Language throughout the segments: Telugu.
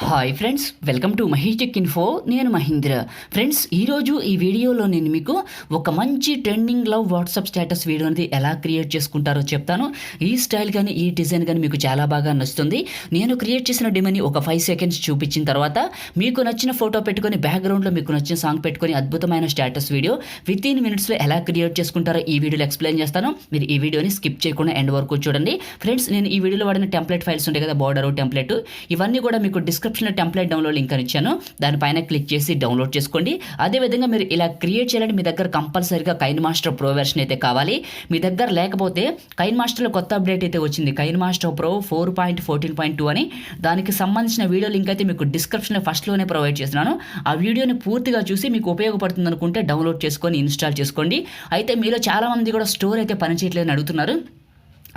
Hi friends, welcome to Mahi tech info. నేను మహీంద్ర. ఫ్రెండ్స్, ఈరోజు ఈ వీడియోలో నేను మీకు ఒక మంచి trending love WhatsApp status video అనేది ఎలా క్రియేట్ చేసుకుంటారో చెప్తాను. ఈ స్టైల్ కానీ ఈ డిజైన్ కానీ మీకు చాలా బాగా నచ్చుతుంది. నేను క్రియేట్ చేసిన డెమోని ఒక 5 సెకండ్స్ చూపించిన తర్వాత మీకు నచ్చిన ఫోటో పెట్టుకొని బ్యాక్గ్రౌండ్లో మీకు నచ్చిన సాంగ్ పెట్టుకొని అద్భుతమైన స్టేటస్ వీడియో వితిన్ మినిట్స్లో ఎలా క్రియేట్ చేసుకుంటారో ఈ వీడియోలో ఎక్స్ప్లెయిన్ చేస్తాను. మీరు ఈ వీడియోని స్కిప్ చేయకుండా ఎండ్ వరకు చూడండి. ఫ్రెండ్స్, నేను ఈ వీడియోలో వాడిన టెంప్లెట్ ఫైల్స్ ఉంటాయి కదా, బార్డర్ టెంప్లెట్, ఇవన్నీ కూడా మీకు డిస్క్రిప్షన్లో టెంప్లెట్ డౌన్లోడ్ లింక్ అని ఇచ్చాను. దానిపైన క్లిక్ చేసి డౌన్లోడ్ చేసుకోండి. అదేవిధంగా మీరు ఇలా క్రియేట్ చేయాలంటే మీ దగ్గర కంపల్సరీగా కైన్మాస్టర్ ప్రో వెర్షన్ అయితే కావాలి. మీ దగ్గర లేకపోతే కైన్మాస్టర్లో కొత్త అప్డేట్ అయితే వచ్చింది, కైన్మాస్టర్ ప్రో 4.14.2 అని. దానికి సంబంధించిన వీడియో లింక్ అయితే మీకు డిస్క్రిప్షన్లో ఫస్ట్లోనే ప్రొవైడ్ చేస్తున్నాను. ఆ వీడియోని పూర్తిగా చూసి మీకు ఉపయోగపడుతుంది అనుకుంటే డౌన్లోడ్ చేసుకొని ఇన్స్టాల్ చేసుకోండి. అయితే మీలో చాలామంది కూడా స్టోర్ అయితే పనిచేయట్లేదని అడుగుతున్నారు.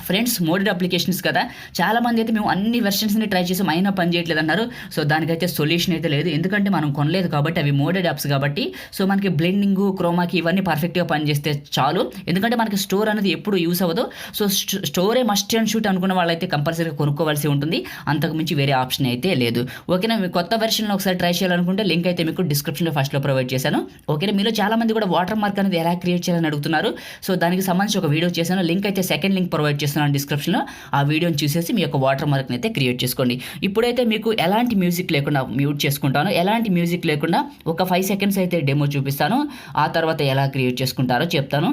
ఫ్రెండ్స్, మోడెడ్ అప్లికేషన్స్ కదా, చాలామంది అయితే మేము అన్ని వెర్షన్స్ని ట్రై చేసాం అయినా పని చేయట్లేదు అన్నారు. సో దానికైతే సొల్యూషన్ అయితే లేదు, ఎందుకంటే మనం కొనలేదు కాబట్టి, అవి మోడెడ్ యాప్స్ కాబట్టి. సో మనకి బ్లెండింగ్, క్రోమాకి ఇవన్నీ పర్ఫెక్ట్గా పనిచేస్తే చాలు, ఎందుకంటే మనకి స్టోర్ అనేది ఎప్పుడు యూస్ అవ్వదు. సో స్టోరే మస్ట్ అండ్ షూట్ అనుకున్న వాళ్ళైతే కంపల్సరీగా కొనుక్కోవాల్సి ఉంటుంది, అంతకుమించి వేరే ఆప్షన్ అయితే లేదు. ఓకేనా, మీ కొత్త వెర్షన్లో ఒకసారి ట్రై చేయాలనుకుంటే లింక్ అయితే మీకు డిస్క్రిప్షన్లో ఫస్ట్లో ప్రొవైడ్ చేశాను. ఓకేనా, మీలో చాలామంది కూడా వాటర్ మార్క్ అనేది ఎలా క్రియేట్ చేయాలని అడుగుతున్నారు. సో దానికి సంబంధించి ఒక వీడియో చేశాను, లింక్ అయితే సెకండ్ లింక్ ప్రొవైడ్ చేస్తున్నాను డిస్క్రిప్షన్లో. ఆ వీడియోని చూసేసి మీ యొక్క వాటర్ మార్క్ని అయితే క్రియేట్ చేసుకోండి. ఇప్పుడైతే మీకు ఎలాంటి మ్యూజిక్ లేకుండా మ్యూట్ చేసుకుంటాను, ఎలాంటి మ్యూజిక్ లేకుండా ఒక 5 సెకండ్స్ అయితే డెమో చూపిస్తాను. ఆ తర్వాత ఎలా క్రియేట్ చేసుకుంటారో చెప్తాను.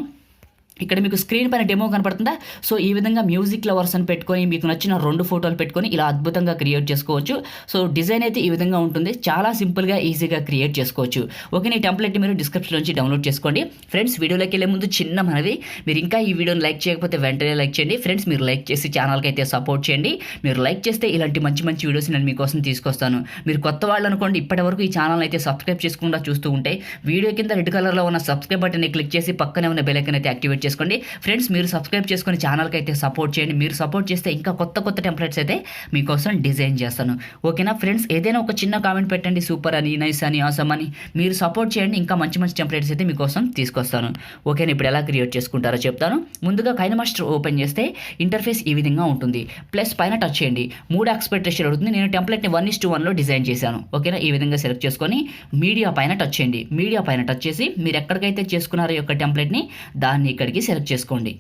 ఇక్కడ మీకు స్క్రీన్ పైన డెమో కనపడుతుందా? సో ఈ విధంగా మ్యూజిక్ లవర్స్ అని పెట్టుకొని మీకు నచ్చిన 2 ఫోటోలు పెట్టుకొని ఇలా అద్భుతంగా క్రియేట్ చేసుకోవచ్చు. సో డిజైన్ అయితే ఈ విధంగా ఉంటుంది, చాలా సింపుల్గా ఈజీగా క్రియేట్ చేసుకోవచ్చు. ఓకే, ఈ టెంప్లెట్ మీరు డిస్క్రిప్షన్ నుంచి డౌన్లోడ్ చేసుకోండి. ఫ్రెండ్స్, వీడియోలోకి వెళ్ళే ముందు చిన్న మనవి, మీరు ఇంకా ఈ వీడియోని లైక్ చేయకపోతే వెంటనే లైక్ చేయండి. ఫ్రెండ్స్, మీరు లైక్ చేసి ఛానల్కి అయితే సపోర్ట్ చేయండి. మీరు లైక్ చేస్తే ఇలాంటి మంచి మంచి వీడియోస్ నేను మీకోసం తీసుకొస్తాను. మీరు కొత్త వాళ్ళు అనుకోండి, ఇప్పటివరకు ఈ ఛానల్ అయితే సబ్స్క్రైబ్ చేసుకుండా చూస్తూ ఉంటే వీడియో కింద రెడ్ కలర్లో ఉన్న సబ్స్క్రైబ్ బటన్ని క్లిక్ చేసి పక్కనే ఉన్న బెల్ ఐకాన్ అయితే యాక్టివేట్ చేసుకోండి. ఫ్రెండ్స్, మీరు సబ్స్క్రైబ్ చేసుకొని ఛానల్కి అయితే సపోర్ట్ చేయండి. మీరు సపోర్ట్ చేస్తే ఇంకా కొత్త కొత్త టెంప్లెట్స్ అయితే మీకోసం డిజైన్ చేస్తాను. ఓకేనా ఫ్రెండ్స్, ఏదైనా ఒక చిన్న కామెంట్ పెట్టండి, సూపర్ అని, నైస్ అని, ఆసమ్ అని. మీరు సపోర్ట్ చేయండి, ఇంకా మంచి మంచి టెంప్లెట్స్ అయితే మీకోసం తీసుకొస్తాను. ఓకేనా, ఇప్పుడు ఎలా క్రియేట్ చేసుకుంటారో చెప్తాను. ముందుగా కైనమాస్టర్ ఓపెన్ చేస్తే ఇంటర్ఫేస్ ఈ విధంగా ఉంటుంది. ప్లస్ పైన టచ్ చేయండి, 3 ఆస్పెక్ట్ రేషియో అడుగుతుంది. నేను టెంప్లెట్ని 1:1లో డిజైన్ చేశాను. ఓకేనా, ఈ విధంగా సెలెక్ట్ చేసుకొని మీడియా పైన టచ్ చేయండి. మీడియా పైన టచ్ చేసి మీరు ఎక్కడికైతే చేసుకున్నారో ఈ యొక్క టెంప్లెట్ని దాన్ని ఇక్కడికి సెలెక్ట్ చేసుకోండి.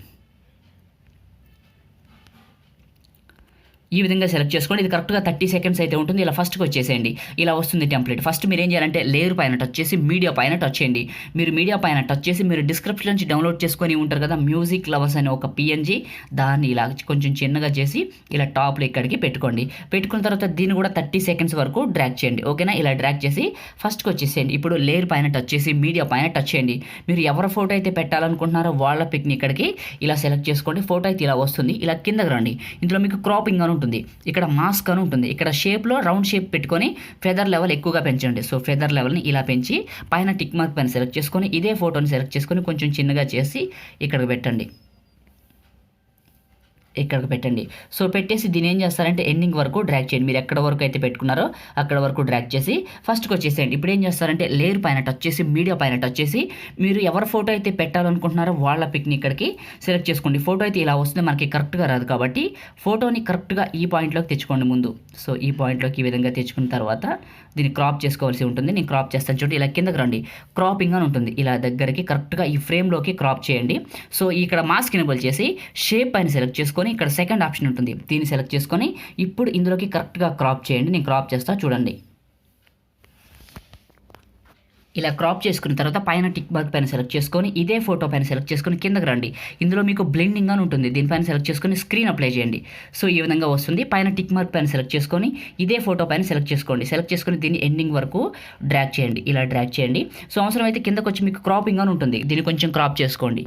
ఈ విధంగా సెలెక్ట్ చేసుకోండి. ఇది కరెక్ట్గా 30 సెకండ్స్ అయితే ఉంటుంది. ఇలా ఫస్ట్కి వచ్చేసేయండి. ఇలా వస్తుంది టెంప్లెట్. ఫస్ట్ మీరు ఏం చేయాలంటే లేయర్ పైన టచ్ చేసి మీడియా పైన టచ్ చేయండి. మీరు మీడియా పైన టచ్ చేసి మీరు డిస్క్రిప్షన్ నుంచి డౌన్లోడ్ చేసుకొని ఉంటారు కదా మ్యూజిక్ లవర్స్ అనే ఒక PNG, దాన్ని ఇలా కొంచెం చిన్నగా చేసి ఇలా టాప్లో ఇక్కడికి పెట్టుకోండి. పెట్టుకున్న తర్వాత దీన్ని కూడా 30 సెకండ్స్ వరకు డ్రాగ్ చేయండి. ఓకేనా, ఇలా డ్రాగ్ చేసి ఫస్ట్కి వచ్చేసేయండి. ఇప్పుడు లేయర్ పైన టచ్ చేసి మీడియా పైన టచ్ చేయండి. మీరు ఎవరి ఫోటో అయితే పెట్టాలనుకుంటున్నారో వాళ్ళ పిక్ని ఇక్కడికి ఇలా సెలెక్ట్ చేసుకోండి. ఫోటో అయితే ఇలా వస్తుంది. ఇలా కిందకి రండి. ఇందులో మీకు క్రాపింగ్ అని ఉంటుంది, ఇక్కడ మాస్క్ అని ఉంటుంది. ఇక్కడ షేప్లో రౌండ్ షేప్ పెట్టుకొని ఫెదర్ లెవెల్ ఎక్కువగా పెంచండి. సో ఫెదర్ లెవెల్ని ఇలా పెంచి పైన టిక్ మార్క్ పైన సెలెక్ట్ చేసుకొని ఇదే ఫోటోని సెలెక్ట్ చేసుకొని కొంచెం చిన్నగా చేసి ఇక్కడికి పెట్టండి. ఇక్కడికి పెట్టండి. సో పెట్టేసి దీన్ని ఏం చేస్తారంటే ఎండింగ్ వరకు డ్రాగ్ చేయండి. మీరు ఎక్కడ వరకు అయితే పెట్టుకున్నారో అక్కడ వరకు డ్రాగ్ చేసి ఫస్ట్కి వచ్చేసేయండి. ఇప్పుడు ఏం చేస్తారంటే లేయర్ పైన టచ్ చేసి మీడియా పైన టచ్ చేసి మీరు ఎవరి ఫోటో అయితే పెట్టాలనుకుంటున్నారో వాళ్ళ పిక్ని ఇక్కడికి సెలెక్ట్ చేసుకోండి. ఫోటో అయితే ఇలా వస్తుంది, మనకి కరెక్ట్గా రాదు కాబట్టి ఫోటోని కరెక్ట్గా ఈ పాయింట్లోకి తెచ్చుకోండి ముందు. సో ఈ పాయింట్లోకి ఈ విధంగా తెచ్చుకున్న తర్వాత దీన్ని క్రాప్ చేసుకోవాల్సి ఉంటుంది. నేను క్రాప్ చేస్తాను చూడండి. ఇలా కిందకి రండి, క్రాపింగ్ అని ఉంటుంది. ఇలా దగ్గరికి కరెక్ట్గా ఈ ఫ్రేమ్లోకి క్రాప్ చేయండి. సో ఇక్కడ మాస్క్ ఎనేబుల్ చేసి షేప్ పైన సెలెక్ట్ చేసుకొని ఇక్కడ సెకండ్ ఆప్షన్ ఉంటుంది, దీన్ని సెలెక్ట్ చేసుకొని ఇప్పుడు ఇందులోకి కరెక్ట్గా క్రాప్ చేయండి. నేను క్రాప్ చేస్తా చూడండి. ఇలా క్రాప్ చేసుకున్న తర్వాత పైన టిక్ మార్క్ పైన సెలెక్ట్ చేసుకొని ఇదే ఫోటో పైన సెలెక్ట్ చేసుకొని కిందకి రండి. ఇందులో మీకు బ్లెండింగ్ అని ఉంటుంది, దీనిపైన సెలెక్ట్ చేసుకొని స్క్రీన్ అప్లై చేయండి. సో ఈ విధంగా వస్తుంది. పైన టిక్ మార్క్ పైన సెలెక్ట్ చేసుకొని ఇదే ఫోటో పైన సెలెక్ట్ చేసుకోండి. సెలెక్ట్ చేసుకొని దీన్ని ఎండింగ్ వరకు డ్రాగ్ చేయండి. ఇలా డ్రాగ్ చేయండి. సో అవసరం అయితే కిందకు వచ్చి మీకు క్రాపింగ్ అని ఉంటుంది, దీన్ని కొంచెం క్రాప్ చేసుకోండి.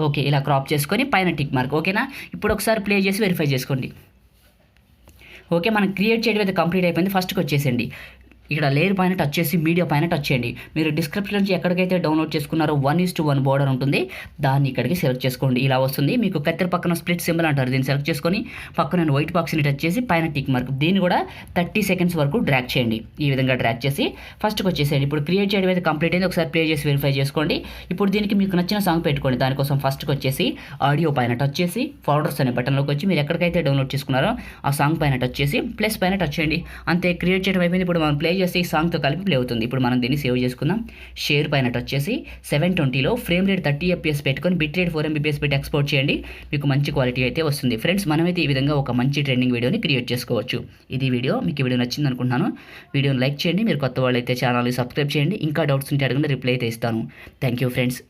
ఓకే, ఇలా క్రాప్ చేసుకొని పైన టిక్ మార్క్. ఓకేనా, ఇప్పుడు ఒకసారి ప్లే చేసి వెరిఫై చేసుకోండి. ఓకే, మనం క్రియేట్ చేయడం అయితే కంప్లీట్ అయిపోయింది. ఫస్ట్కి వచ్చేసండి. ఇక్కడ లేయర్ పైన టచ్ చేసి మీడియా పైన టచ్ చేయండి. మీరు డిస్క్రిప్షన్ నుంచి ఎక్కడికైతే డౌన్లోడ్ చేసుకున్నారో 1:1 బోర్డర్ ఉంటుంది, దాన్ని ఇక్కడికి సెలెక్ట్ చేసుకోండి. ఇలా వస్తుంది. మీకు కత్తెర పక్కన స్ప్లిట్ సింబల్ అంటారు, దీన్ని సెలెక్ట్ చేసుకొని పక్కన వైట్ బాక్స్ని టచ్ చేసి పైన టిక్ మార్క్, దీన్ని కూడా 30 సెకండ్స్ వరకు డ్రాగ్ చేయండి. ఈ విధంగా డ్రాగ్ చేసి ఫస్ట్కి వచ్చేసేయండి. ఇప్పుడు క్రియేట్ చేయడం అయితే కంప్లీట్ అయింది. ఒకసారి ప్లే చేసి వెరిఫై చేసుకోండి. ఇప్పుడు దీనికి మీకు నచ్చిన సాంగ్ పెట్టుకోండి. దానికోసం ఫస్ట్కి వచ్చేసి ఆడియో పైన టచ్ చేసి ఫోల్డర్స్ అనే బటన్లోకి వచ్చి మీరు ఎక్కడికైతే డౌన్లోడ్ చేసుకున్నారో ఆ సాంగ్ పైన టచ్ చేసి ప్లస్ పైన టచ్ చేయండి. అంతే, క్రియేట్ చేయడం అయిపోయింది. ఇప్పుడు మనం ప్లే చేసి ఈ సాంగ్తో కలిపి ప్లే అవుతుంది. ఇప్పుడు మనం దీన్ని సేవ్ చేసుకుందాం. షేర్ పైన టచ్ చేసి 720లో ఫ్రేమ్ రేట్ 30 FPS పెట్టుకొని బిట్ రేట్ 4 MBPS పెట్టి ఎక్స్పోర్ట్ చేయండి. మీకు మంచి క్వాలిటీ అయితే వస్తుంది. ఫ్రెండ్స్, మనమైతే ఈ విధంగా ఒక మంచి ట్రెండింగ్ వీడియోని క్రియేట్ చేసుకోవచ్చు. ఇది వీడియో మీకు ఈ వీడియో నచ్చింది అనుకుంటున్నాను. వీడియోని లైక్ చేయండి. మీరు కొత్త వాళ్ళు అయితే ఛానల్ని సబ్స్క్రైబ్ చేయండి. ఇంకా డౌట్స్ ఉంటే అడగండి, రిప్లై అయితే ఇస్తాను. Thank you friends.